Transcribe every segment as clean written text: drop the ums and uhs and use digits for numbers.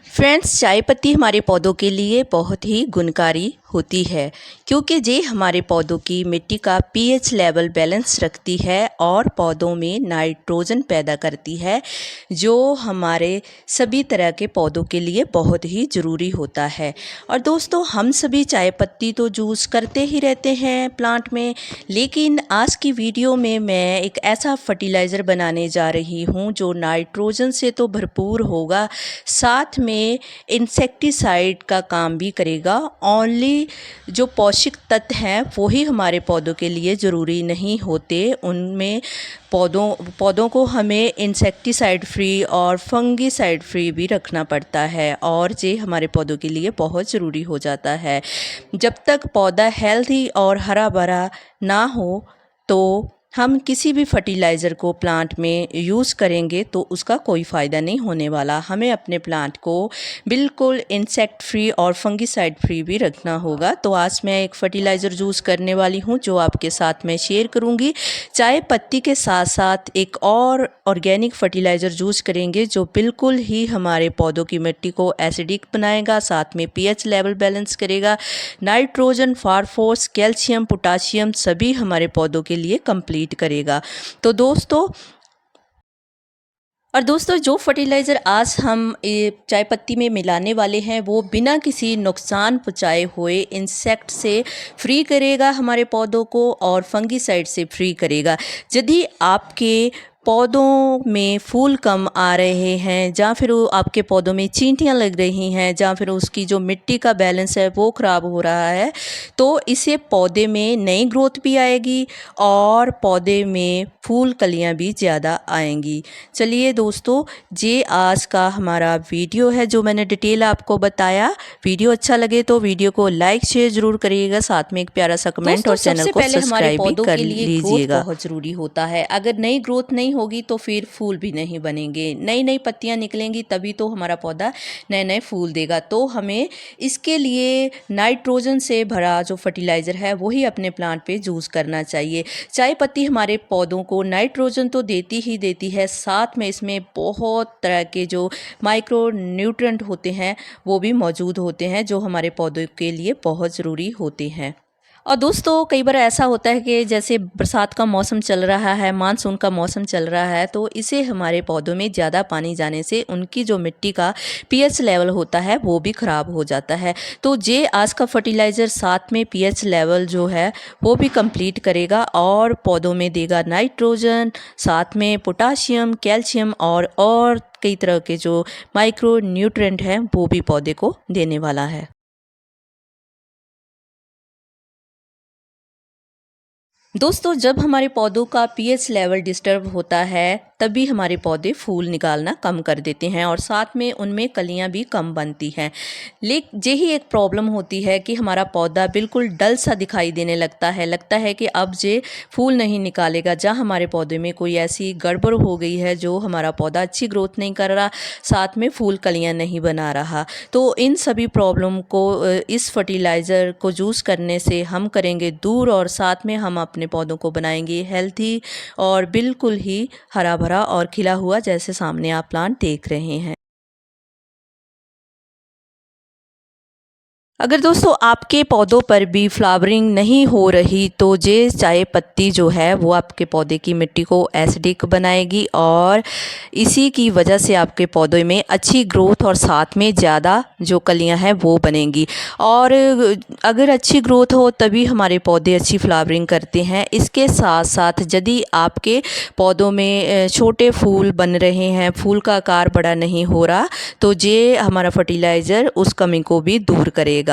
Friends, चाय पत्ती हमारे पौधों के लिए बहुत ही गुणकारी होती है क्योंकि ये हमारे पौधों की मिट्टी का पीएच लेवल बैलेंस रखती है और पौधों में नाइट्रोजन पैदा करती है, जो हमारे सभी तरह के पौधों के लिए बहुत ही ज़रूरी होता है। और दोस्तों, हम सभी चाय पत्ती तो जूस करते ही रहते हैं प्लांट में, लेकिन आज की वीडियो में मैं एक ऐसा फर्टिलाइज़र बनाने जा रही हूँ जो नाइट्रोजन से तो भरपूर होगा, साथ में इंसेक्टिसाइड का काम भी करेगा। ओनली जो पोषक तत्व हैं वो ही हमारे पौधों के लिए ज़रूरी नहीं होते, उनमें पौधों को हमें इंसेक्टिसाइड फ्री और फंगीसाइड फ्री भी रखना पड़ता है और ये हमारे पौधों के लिए बहुत ज़रूरी हो जाता है। जब तक पौधा हेल्दी और हरा भरा ना हो तो हम किसी भी फर्टिलाइज़र को प्लांट में यूज़ करेंगे तो उसका कोई फ़ायदा नहीं होने वाला। हमें अपने प्लांट को बिल्कुल इंसेक्ट फ्री और फंगीसाइड फ्री भी रखना होगा। तो आज मैं एक फर्टिलाइज़र यूज़ करने वाली हूँ जो आपके साथ मैं शेयर करूँगी। चाय पत्ती के साथ साथ एक और ऑर्गेनिक फर्टिलाइज़र यूज़ करेंगे जो बिल्कुल ही हमारे पौधों की मिट्टी को एसिडिक बनाएगा, साथ में पीएच लेवल बैलेंस करेगा, नाइट्रोजन, फास्फोरस, कैल्शियम, पोटाशियम सभी हमारे पौधों के लिए कंप्लीट करेगा। तो दोस्तों, जो फर्टिलाइज़र आज हम चाय पत्ती में मिलाने वाले हैं वो बिना किसी नुकसान पहुँचाए हुए इंसेक्ट से फ्री करेगा हमारे पौधों को और फंगीसाइड से फ्री करेगा। यदि आपके पौधों में फूल कम आ रहे हैं या फिर आपके पौधों में चींटियाँ लग रही हैं या फिर उसकी जो मिट्टी का बैलेंस है वो ख़राब हो रहा है, तो इससे पौधे में नई ग्रोथ भी आएगी और पौधे में फूल कलियाँ भी ज़्यादा आएंगी। चलिए दोस्तों, ये आज का हमारा वीडियो है जो मैंने डिटेल आपको बताया। वीडियो अच्छा लगे तो वीडियो को लाइक शेयर ज़रूर करिएगा, साथ में एक प्यारा सा कमेंट और चैनल को सब्सक्राइब भी कर लीजिएगा। बहुत ज़रूरी होता है, अगर नई ग्रोथ नहीं होगी तो फिर फूल भी नहीं बनेंगे, नई नई पत्तियां निकलेंगी तभी तो हमारा पौधा नए नए फूल देगा। तो हमें इसके लिए नाइट्रोजन से भरा जो फर्टिलाइज़र है वही अपने प्लांट पे यूज़ करना चाहिए। चाय पत्ती हमारे पौधों को नाइट्रोजन तो देती ही देती है, साथ में इसमें बहुत तरह के जो माइक्रो न्यूट्रिएंट होते हैं वो भी मौजूद होते हैं जो हमारे पौधों के लिए बहुत ज़रूरी होते हैं। और दोस्तों, कई बार ऐसा होता है कि जैसे बरसात का मौसम चल रहा है, मानसून का मौसम चल रहा है, तो इसे हमारे पौधों में ज़्यादा पानी जाने से उनकी जो मिट्टी का पीएच लेवल होता है वो भी ख़राब हो जाता है। तो ये आज का फर्टिलाइज़र साथ में पीएच लेवल जो है वो भी कंप्लीट करेगा और पौधों में देगा नाइट्रोजन, साथ में पोटाशियम, कैल्शियम और कई तरह के जो माइक्रो न्यूट्रिएंट हैं वो भी पौधे को देने वाला है। दोस्तों, जब हमारे पौधों का पीएच लेवल डिस्टर्ब होता है तभी हमारे पौधे फूल निकालना कम कर देते हैं और साथ में उनमें कलियां भी कम बनती हैं। लेकिन यही एक प्रॉब्लम होती है कि हमारा पौधा बिल्कुल डल सा दिखाई देने लगता है कि अब ये फूल नहीं निकालेगा, जहाँ हमारे पौधे में कोई ऐसी गड़बड़ हो गई है जो हमारा पौधा अच्छी ग्रोथ नहीं कर रहा, साथ में फूल कलियाँ नहीं बना रहा। तो इन सभी प्रॉब्लम को इस फर्टिलाइज़र को यूज़ करने से हम करेंगे दूर और साथ में हम अपने पौधों को बनाएंगे हेल्थी और बिल्कुल ही हरा भरा और खिला हुआ, जैसे सामने आप प्लांट देख रहे हैं। अगर दोस्तों आपके पौधों पर भी फ्लावरिंग नहीं हो रही तो ये चाय पत्ती जो है वो आपके पौधे की मिट्टी को एसिडिक बनाएगी और इसी की वजह से आपके पौधे में अच्छी ग्रोथ और साथ में ज़्यादा जो कलियां हैं वो बनेंगी। और अगर अच्छी ग्रोथ हो तभी हमारे पौधे अच्छी फ्लावरिंग करते हैं। इसके साथ साथ यदि आपके पौधों में छोटे फूल बन रहे हैं, फूल का आकार बड़ा नहीं हो रहा, तो ये हमारा फर्टिलाइज़र उस कमी को भी दूर करेगा।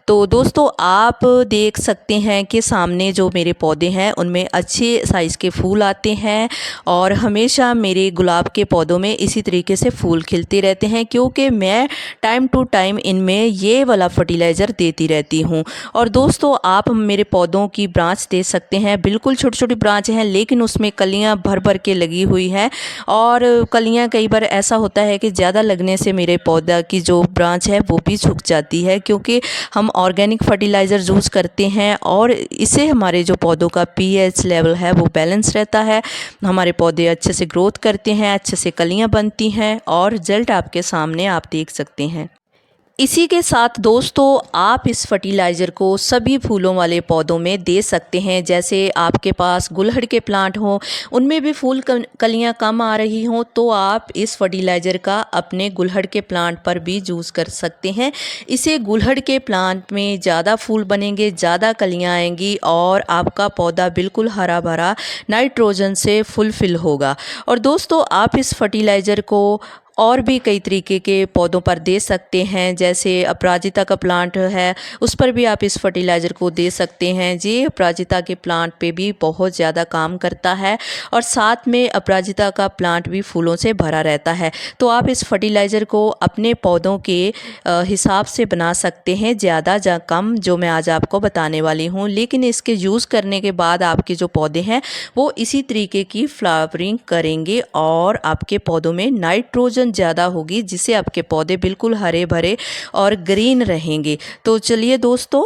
तो दोस्तों, आप देख सकते हैं कि सामने जो मेरे पौधे हैं उनमें अच्छे साइज़ के फूल आते हैं और हमेशा मेरे गुलाब के पौधों में इसी तरीके से फूल खिलते रहते हैं क्योंकि मैं टाइम टू टाइम इनमें ये वाला फर्टिलाइज़र देती रहती हूँ। और दोस्तों, आप मेरे पौधों की ब्रांच देख सकते हैं, बिल्कुल छोटी छोटी ब्रांच हैं लेकिन उसमें कलियाँ भर भर के लगी हुई हैं। और कलियाँ कई बार ऐसा होता है कि ज़्यादा लगने से मेरे पौधा की जो ब्रांच है वो भी सूख जाती है क्योंकि हम ऑर्गेनिक फर्टिलाइज़र यूज़ करते हैं और इससे हमारे जो पौधों का पीएच लेवल है वो बैलेंस रहता है, हमारे पौधे अच्छे से ग्रोथ करते हैं, अच्छे से कलियां बनती हैं और रिजल्ट आपके सामने आप देख सकते हैं। इसी के साथ दोस्तों आप इस फर्टिलाइज़र को सभी फूलों वाले पौधों में दे सकते हैं। जैसे आपके पास गुलहड़ के प्लांट हों, उनमें भी फूल कलियां कम आ रही हों, तो आप इस फर्टिलाइज़र का अपने गुलहड़ के प्लांट पर भी यूज़ कर सकते हैं। इसे गुलहड़ के प्लांट में ज़्यादा फूल बनेंगे, ज़्यादा कलियां आएंगी और आपका पौधा बिल्कुल हरा भरा नाइट्रोजन से फुलफिल होगा। और दोस्तों आप इस फर्टिलाइज़र को और भी कई तरीके के पौधों पर दे सकते हैं। जैसे अपराजिता का प्लांट है, उस पर भी आप इस फर्टिलाइज़र को दे सकते हैं। ये अपराजिता के प्लांट पे भी बहुत ज़्यादा काम करता है और साथ में अपराजिता का प्लांट भी फूलों से भरा रहता है। तो आप इस फर्टिलाइज़र को अपने पौधों के हिसाब से बना सकते हैं, ज़्यादा या कम, जो मैं आज आपको बताने वाली हूँ। लेकिन इसके यूज़ करने के बाद आपके जो पौधे हैं वो इसी तरीके की फ्लावरिंग करेंगे और आपके पौधों में नाइट्रोजन ज़्यादा होगी, जिससे आपके पौधे बिल्कुल हरे भरे और ग्रीन रहेंगे। तो चलिए दोस्तों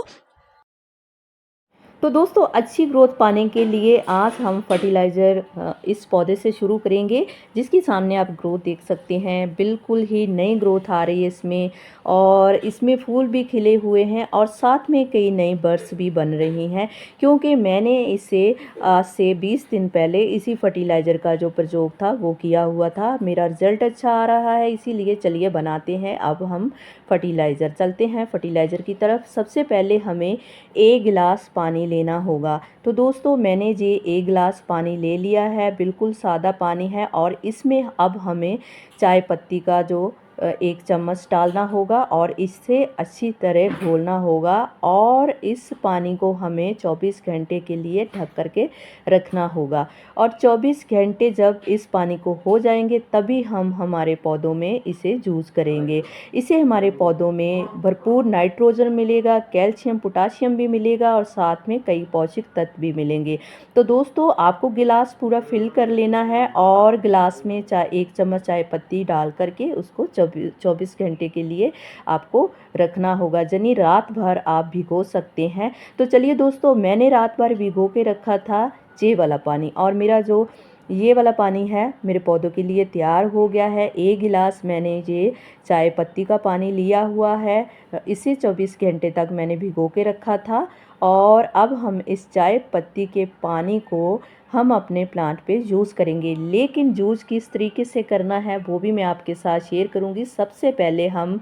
अच्छी ग्रोथ पाने के लिए आज हम फर्टिलाइज़र इस पौधे से शुरू करेंगे, जिसकी सामने आप ग्रोथ देख सकते हैं। बिल्कुल ही नई ग्रोथ आ रही है इसमें और इसमें फूल भी खिले हुए हैं और साथ में कई नई बर्ड्स भी बन रही हैं, क्योंकि मैंने इसे आज से 20 दिन पहले इसी फर्टिलाइज़र का जो प्रयोग था वो किया हुआ था। मेरा रिज़ल्ट अच्छा आ रहा है, इसीलिए चलिए बनाते हैं अब हम फर्टिलाइज़र। चलते हैं फर्टिलाइज़र की तरफ। सबसे पहले हमें 1 गिलास पानी लेना होगा। तो दोस्तों मैंने ये 1 गिलास पानी ले लिया है, बिल्कुल सादा पानी है और इसमें अब हमें चाय पत्ती का जो 1 चम्मच डालना होगा और इससे अच्छी तरह घोलना होगा और इस पानी को हमें 24 घंटे के लिए ढक करके रखना होगा। और 24 घंटे जब इस पानी को हो जाएंगे तभी हम हमारे पौधों में इसे यूज़ करेंगे। इसे हमारे पौधों में भरपूर नाइट्रोजन मिलेगा, कैल्शियम पोटाशियम भी मिलेगा और साथ में कई पौष्टिक तत्व भी मिलेंगे। तो दोस्तों आपको गिलास पूरा फिल कर लेना है और गिलास में 1 चम्मच चाय पत्ती डाल करके उसको 24 घंटे के लिए आपको रखना होगा, यानी रात भर आप भिगो सकते हैं। तो चलिए दोस्तों मैंने रात भर भिगो के रखा था ये वाला पानी और मेरा जो ये वाला पानी है मेरे पौधों के लिए तैयार हो गया है। 1 गिलास मैंने ये चाय पत्ती का पानी लिया हुआ है, इसे 24 घंटे तक मैंने भिगो के रखा था और अब हम इस चाय पत्ती के पानी को हम अपने प्लांट पे यूज़ करेंगे। लेकिन यूज़ किस तरीके से करना है वो भी मैं आपके साथ शेयर करूँगी। सबसे पहले हम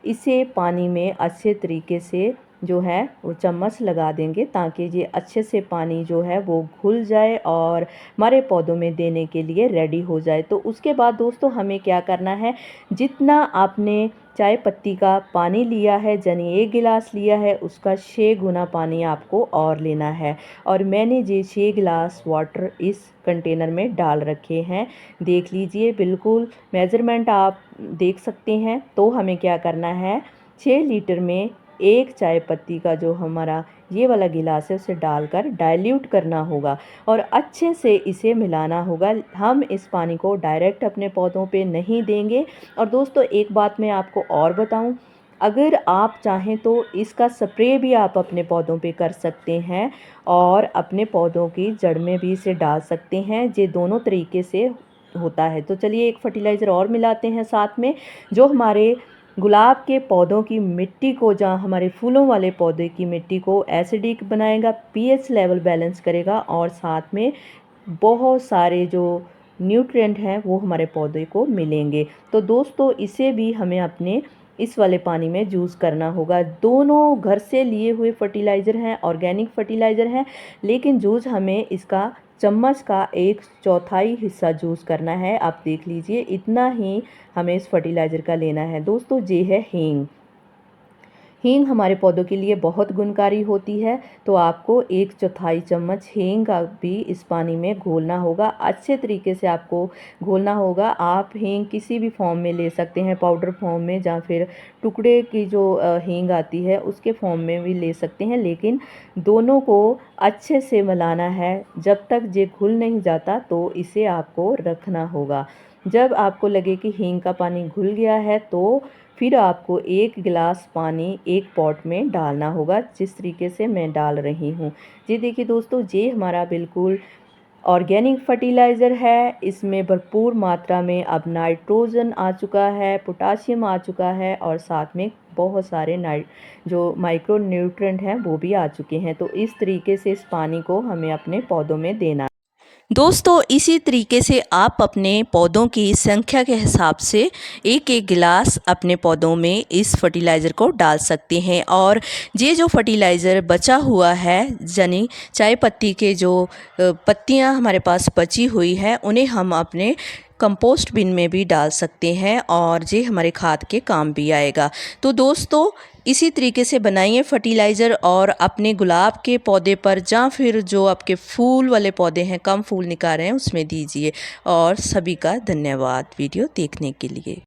इसे पानी में अच्छे तरीके से जो है वो चम्मच लगा देंगे, ताकि ये अच्छे से पानी जो है वो घुल जाए और हमारे पौधों में देने के लिए रेडी हो जाए। तो उसके बाद दोस्तों हमें क्या करना है, जितना आपने चाय पत्ती का पानी लिया है, यानी 1 गिलास लिया है, उसका 6 गुना पानी आपको और लेना है। और मैंने ये 6 गिलास वाटर इस कंटेनर में डाल रखे हैं, देख लीजिए बिल्कुल मेज़रमेंट आप देख सकते हैं। तो हमें क्या करना है, 6 लीटर में 1 चाय पत्ती का जो हमारा ये वाला गिलास है उसे डालकर डाइल्यूट करना होगा और अच्छे से इसे मिलाना होगा। हम इस पानी को डायरेक्ट अपने पौधों पे नहीं देंगे। और दोस्तों एक बात मैं आपको और बताऊं, अगर आप चाहें तो इसका स्प्रे भी आप अपने पौधों पे कर सकते हैं और अपने पौधों की जड़ में भी इसे डाल सकते हैं। ये दोनों तरीके से होता है। तो चलिए एक फर्टिलाइज़र और मिलाते हैं साथ में, जो हमारे गुलाब के पौधों की मिट्टी को, जहाँ हमारे फूलों वाले पौधे की मिट्टी को एसिडिक बनाएगा, पीएच लेवल बैलेंस करेगा और साथ में बहुत सारे जो न्यूट्रिएंट हैं वो हमारे पौधे को मिलेंगे। तो दोस्तों इसे भी हमें अपने इस वाले पानी में यूज़ करना होगा। दोनों घर से लिए हुए फर्टिलाइज़र हैं, ऑर्गेनिक फर्टिलाइज़र हैं, लेकिन यूज़ हमें इसका चम्मच का 1/4 हिस्सा यूज़ करना है। आप देख लीजिए इतना ही हमें इस फर्टिलाइज़र का लेना है। दोस्तों ये है हींग। हींग हमारे पौधों के लिए बहुत गुणकारी होती है, तो आपको 1/4 चम्मच हींग का भी इस पानी में घोलना होगा। अच्छे तरीके से आपको घोलना होगा। आप हींग किसी भी फॉर्म में ले सकते हैं, पाउडर फॉर्म में या फिर टुकड़े की जो हींग आती है उसके फॉर्म में भी ले सकते हैं, लेकिन दोनों को अच्छे से मिलाना है। जब तक ये घुल नहीं जाता तो इसे आपको रखना होगा। जब आपको लगे कि हींग का पानी घुल गया है तो फिर आपको 1 गिलास पानी एक पॉट में डालना होगा, जिस तरीके से मैं डाल रही हूँ। जी देखिए दोस्तों, ये हमारा बिल्कुल ऑर्गेनिक फर्टिलाइज़र है। इसमें भरपूर मात्रा में अब नाइट्रोजन आ चुका है, पोटाशियम आ चुका है और साथ में बहुत सारे जो माइक्रो न्यूट्रिएंट हैं वो भी आ चुके हैं। तो इस तरीके से इस पानी को हमें अपने पौधों में देना। दोस्तों, इसी तरीके से आप अपने पौधों की संख्या के हिसाब से एक एक गिलास अपने पौधों में इस फर्टिलाइज़र को डाल सकते हैं। और ये जो फर्टिलाइज़र बचा हुआ है, यानी चाय पत्ती के जो पत्तियां हमारे पास बची हुई है, उन्हें हम अपने कंपोस्ट बिन में भी डाल सकते हैं और ये हमारे खाद के काम भी आएगा। तो दोस्तों, इसी तरीके से बनाइए फर्टिलाइज़र और अपने गुलाब के पौधे पर या फिर जो आपके फूल वाले पौधे हैं, कम फूल निकाल रहे हैं, उसमें दीजिए। और सभी का धन्यवाद वीडियो देखने के लिए।